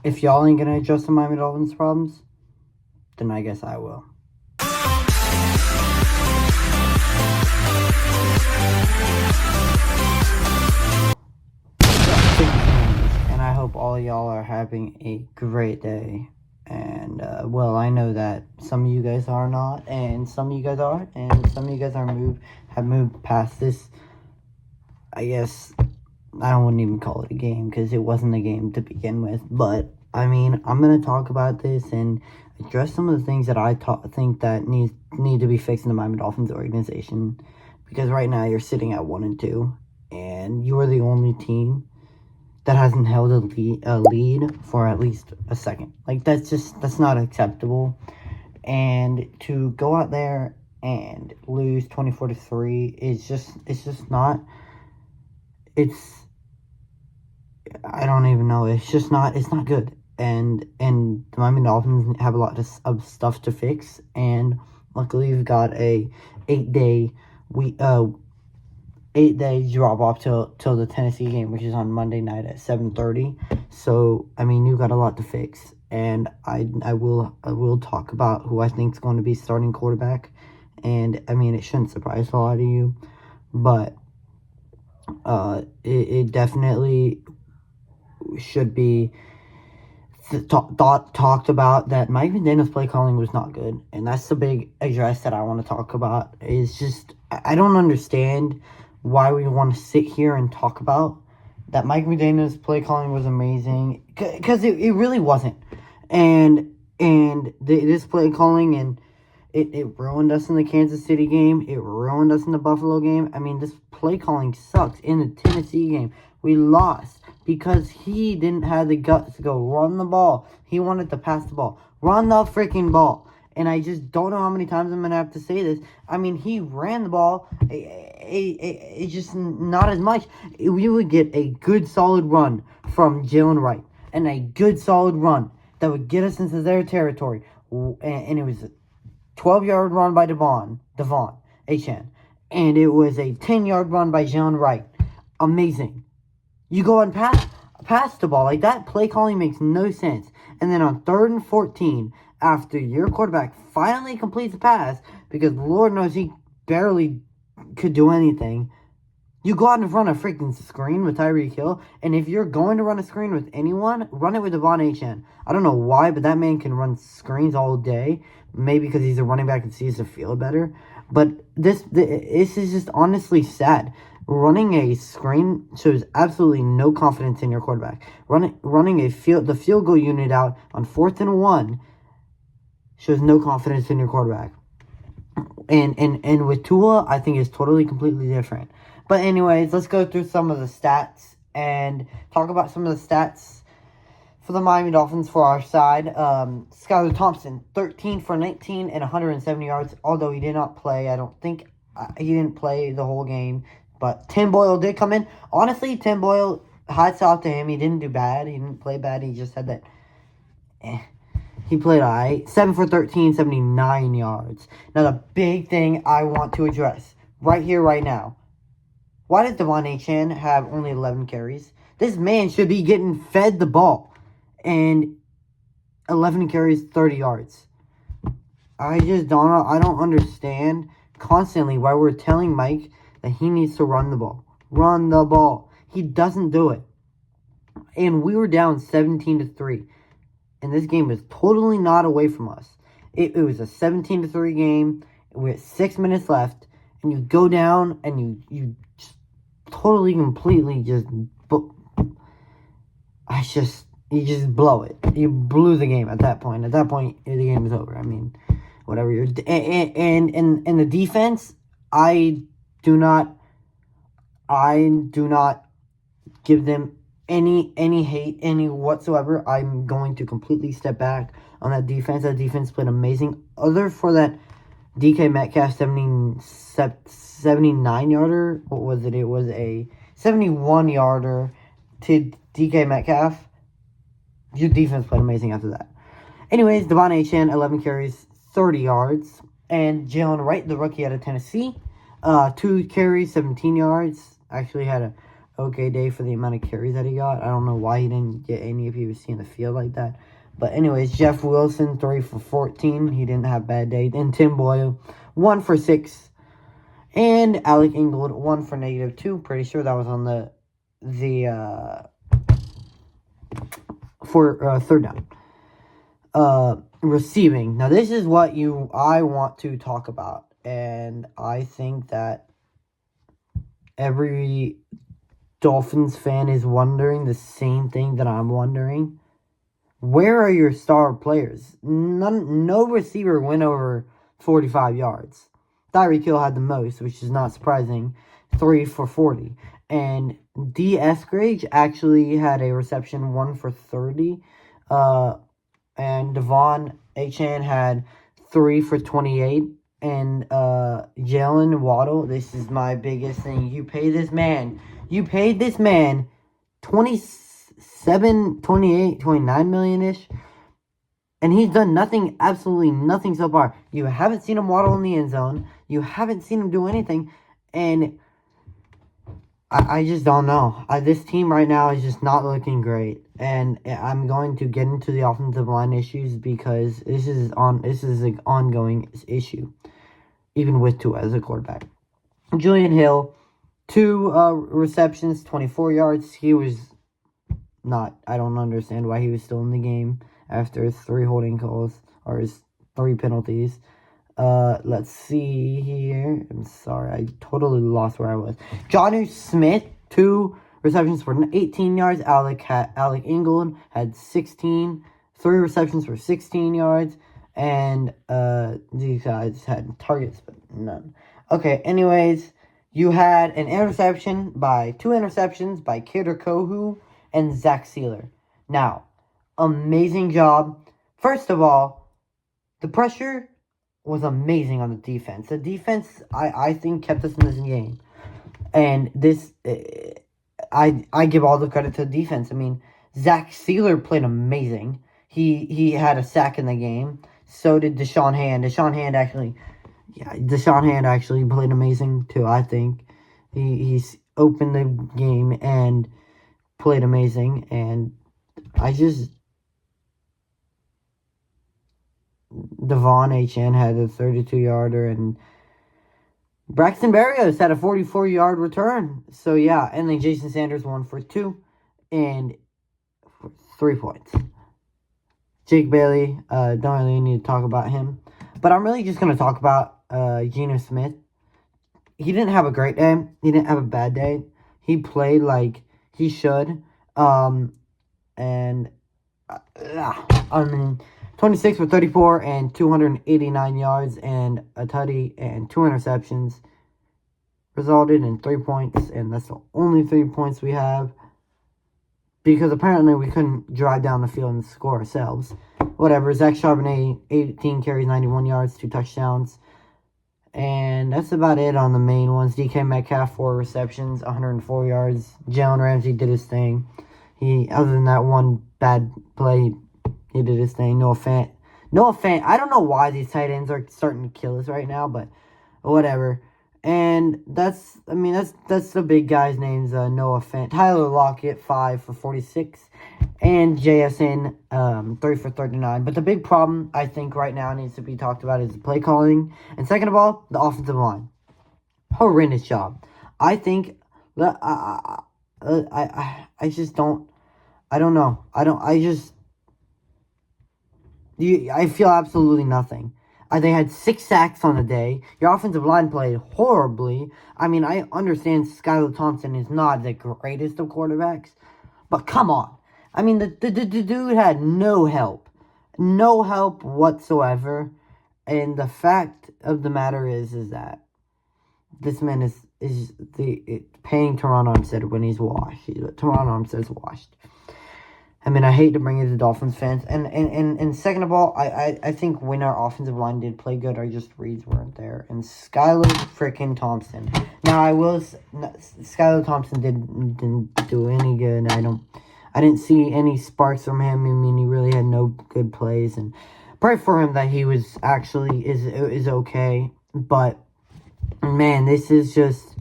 If y'all ain't gonna address the Miami Dolphins problems, then I guess I will. And I hope all y'all are having a great day. And, well, I know that some of you guys are not, and some of you guys are, and some of you guys have moved past this. I guess I wouldn't even call it a game because it wasn't a game to begin with. But I mean, I'm gonna talk about this and address some of the things that I think that need to be fixed in the Miami Dolphins organization. Because right now you're sitting at 1-2, and you are the only team that hasn't held a lead for at least a second. Like, that's not acceptable. And to go out there and lose 24-3 is just not. I don't even know. It's not good. And the Miami Dolphins have a lot of stuff to fix. And luckily we've got a 8-day drop off till the Tennessee game, which is on Monday night at 7:30. So I mean, you've got a lot to fix. And I will talk about who I think is going to be starting quarterback. And I mean, it shouldn't surprise a lot of you, but it definitely should be talked about that Mike McDaniel's play calling was not good. And that's the big address that I want to talk about. Is just, I don't understand why we want to sit here and talk about that Mike McDaniel's play calling was amazing, because it really wasn't. And this play calling, and it ruined us in the Kansas City game. It ruined us in the Buffalo game. I mean, this play calling sucks. In the Tennessee game, we lost because he didn't have the guts to go run the ball. He wanted to pass the ball. Run the freaking ball. And I just don't know how many times I'm going to have to say this. I mean, he ran the ball. It's just not as much. We would get a good, solid run from Jalen Wright. And a good, solid run that would get us into their territory. And it was a 12-yard run by Devon Achane. And it was a 10-yard run by Jalen Wright. Amazing. You go and pass the ball. Like, that play calling makes no sense. And then on 3rd and 14, after your quarterback finally completes the pass, because Lord knows he barely could do anything, you go out and run a freaking screen with Tyreek Hill. And if you're going to run a screen with anyone, run it with Devon Achane. I don't know why, but that man can run screens all day. Maybe because he's a running back and sees the field better. But this is just honestly sad. Running a screen shows absolutely no confidence in your quarterback. Running the field goal unit out on 4th and 1 shows no confidence in your quarterback. And with Tua, I think it's totally completely different. But anyways, let's go through some of the stats and talk about some of the stats for the Miami Dolphins for our side. Skylar Thompson, 13 for 19 and 170 yards. Although he did not play, I don't think he didn't play the whole game. But Tim Boyle did come in. Honestly, Tim Boyle, hats off to him. He didn't do bad. He didn't play bad. He just had that. He played all right. 7 for 13, 79 yards. Now, the big thing I want to address right here, right now. Why does Devon Achane have only 11 carries? This man should be getting fed the ball. And 11 carries, 30 yards. I just don't know. I don't understand constantly why we're telling Mike that he needs to run the ball. Run the ball. He doesn't do it. And we were down 17-3. And this game was totally not away from us. It was a 17-3 game with 6 minutes left. And you go down and you just totally, completely just... You just blow it. You blew the game at that point. At that point, the game was over. I mean, whatever you're... And the defense, I do not give them any hate, any whatsoever. I'm going to completely step back on that defense. That defense played amazing. Other for that DK Metcalf 79-yarder. What was it? It was a 71-yarder to DK Metcalf. Your defense played amazing after that. Anyways, Devon Achane, 11 carries, 30 yards. And Jalen Wright, the rookie out of Tennessee, 2 carries, 17 yards. Actually had okay day for the amount of carries that he got. I don't know why he didn't get any if he was seeing the field like that. But anyways, Jeff Wilson, 3 for 14. He didn't have a bad day. And Tim Boyle, 1 for 6. And Alec Ingold, 1 for -2. Pretty sure that was on the for third down. Receiving. Now, this is what I want to talk about. And I think that every Dolphins fan is wondering the same thing that I'm wondering. Where are your star players? No receiver went over 45 yards. Tyreek Hill had the most, which is not surprising, 3 for 40. And D. Eskridge actually had a reception, 1 for 30. And Devon Achane had 3 for 28. And Jalen Waddle, this is my biggest thing. You paid this man 27, 28, 29 million-ish. And he's done nothing, absolutely nothing so far. You haven't seen him waddle in the end zone. You haven't seen him do anything. And I just don't know. This team right now is just not looking great. And I'm going to get into the offensive line issues because this is an ongoing issue, even with Tua as a quarterback. Julian Hill, 2 receptions, 24 yards. He was not. I don't understand why he was still in the game after 3 holding calls or 3 penalties. Let's see here. I'm sorry, I totally lost where I was. Jonnu Smith, 2 receptions for 18 yards. Alec Ingold had 16. 3 receptions for 16 yards. And these guys had targets, but none. Okay, anyways, you had two interceptions by Kidder Kohu and Zach Sealer. Now, amazing job. First of all, the pressure was amazing on the defense. The defense, I think, kept us in this game. And this, I give all the credit to the defense. I mean, Zach Sealer played amazing. He had a sack in the game. So did Deshaun Hand. Deshaun Hand actually played amazing too, I think. He's opened the game and played amazing. And Devon Achane had a 32-yarder, and Braxton Berrios had a 44-yard return. So, yeah, and then Jason Sanders 1 for 2 and 3 points. Jake Bailey, don't really need to talk about him. But I'm really just going to talk about Geno Smith. He didn't have a great day. He didn't have a bad day. He played like he should. I mean, 26 for 34 and 289 yards and a tutty and 2 interceptions resulted in 3 points. And that's the only 3 points we have, because apparently we couldn't drive down the field and score ourselves. Whatever. Zach Charbonnet, 18 carries, 91 yards, 2 touchdowns. And that's about it on the main ones. DK Metcalf, 4 receptions, 104 yards. Jalen Ramsey did his thing. Other than that one bad play, he did his thing. Noah Fant. I don't know why these tight ends are starting to kill us right now, but whatever. And that's the big guys' names. Noah Fant. Tyler Lockett, 5 for 46. And JSN, 3 for 39. But the big problem, I think, right now needs to be talked about is the play calling. And second of all, the offensive line. Horrendous job. I think that I just don't. I don't know. I feel absolutely nothing. They had 6 sacks on the day. Your offensive line played horribly. I mean, I understand Skylar Thompson is not the greatest of quarterbacks, but come on. I mean, the dude had no help. No help whatsoever. And the fact of the matter is that this man is paying Teron Armstead when he's washed. Teron Armstead's washed. I mean, I hate to bring it to Dolphins fans. And second of all, I think when our offensive line did play good, our just reads weren't there. And Skylar freaking Thompson. Now, Skylar Thompson didn't do any good. I didn't see any sparks from him. I mean, he really had no good plays. And pray for him that he was actually is okay. But, man, this is just...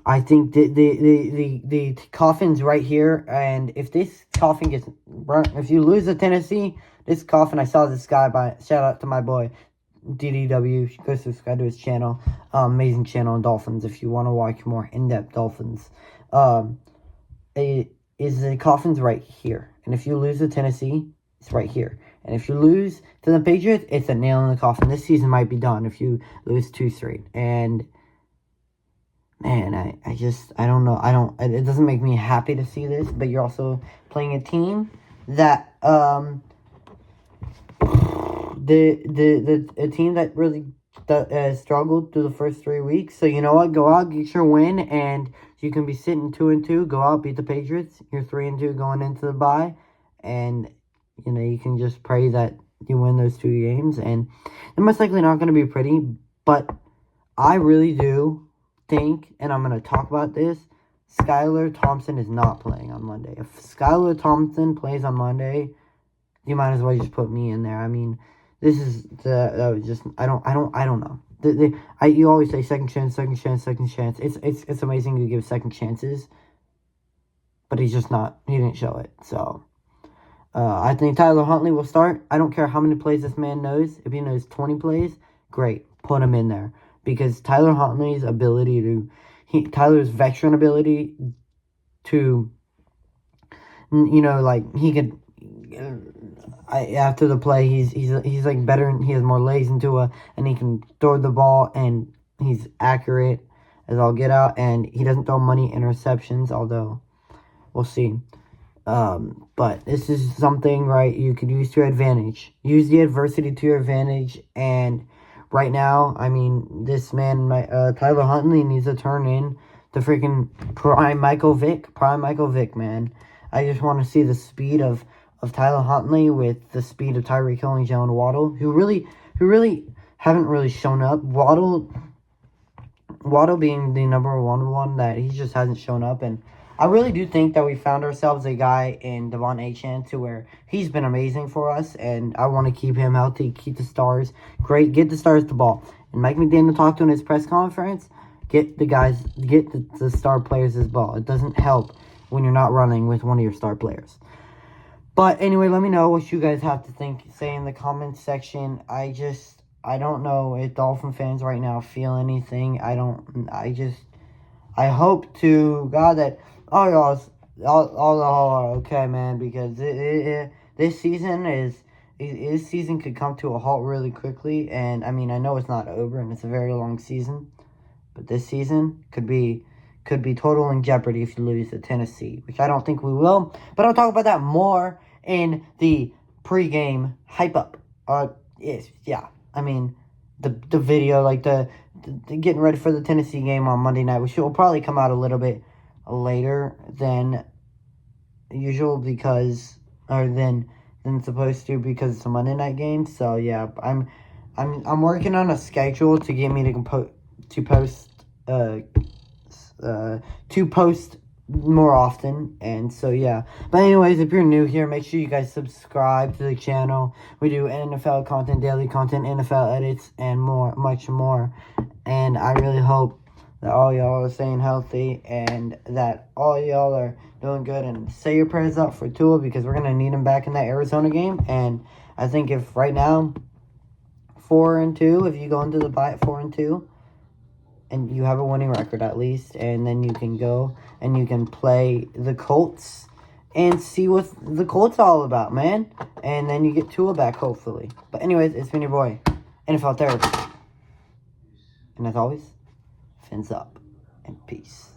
I think the coffin's right here, and if this coffin gets burnt, if you lose to Tennessee, this coffin, I saw this guy shout out to my boy, DDW, go subscribe to his channel, amazing channel on Dolphins, if you want to watch more in-depth Dolphins. The coffin's right here, and if you lose to Tennessee, it's right here. And if you lose to the Patriots, it's a nail in the coffin. This season might be done if you lose 2 straight. And man, I don't know. It doesn't make me happy to see this, but you're also playing a team that, a team that really struggled through the first 3 weeks. So you know what? Go out, get your win, and you can be sitting 2-2. Go out, beat the Patriots. You're 3-2 going into the bye, and you know you can just pray that you win those 2 games. And they're most likely not going to be pretty, but I really do think, and I'm going to talk about this, Skylar Thompson is not playing on Monday. If Skylar Thompson plays on Monday, you might as well just put me in there. I mean, this is I don't know. You always say second chance, second chance, second chance. It's amazing you give second chances, but he's just not. He didn't show it. So I think Tyler Huntley will start. I don't care how many plays this man knows. If he knows 20 plays, great, put him in there, because Tyler Huntley's ability Tyler's veteran ability to, you know, like he could. After the play, he's like better. He has more legs into and he can throw the ball, and he's accurate as all get out, and he doesn't throw many interceptions, although we'll see. But this is something, right, you could use to your advantage. Use the adversity to your advantage, and right now, I mean, this man, Tyler Huntley, needs to turn in the freaking prime Michael Vick, man. I just want to see the speed of Tyler Huntley with the speed of Tyreek Hill and Jalen Waddle, who really haven't really shown up. Waddle being the number one that he just hasn't shown up, and I really do think that we found ourselves a guy in Devon Achane to where he's been amazing for us, and I want to keep him healthy, keep the stars great, get the stars the ball. And Mike McDaniel talked to in his press conference, get the star players this ball. It doesn't help when you're not running with one of your star players. But anyway, let me know what you guys have to say in the comments section. I don't know if Dolphin fans right now feel anything. I hope to God that all are okay, man, because this season could come to a halt really quickly. And I mean, I know it's not over and it's a very long season, but this season could be total in jeopardy if you lose to Tennessee, which I don't think we will. But I'll talk about that more in the pregame hype up. I mean, the video, like the getting ready for the Tennessee game on Monday night, which will probably come out a little bit later than usual than supposed to, because it's a Monday night game. So yeah, I'm working on a schedule to get me to post more often, and so yeah. But anyways, if you're new here, make sure you guys subscribe to the channel. We do NFL content, daily content, NFL edits, and much more. And I really hope that all y'all are staying healthy and that all y'all are doing good, and say your prayers up for Tua, because we're gonna need him back in that Arizona game. And I think if right now 4-2, if you go into the bye at 4-2 and you have a winning record at least, and then you can go and you can play the Colts and see what the Colts all about, man. And then you get Tua back, hopefully. But anyways, it's been your boy, NFL Therapy. And as always, fins up and peace.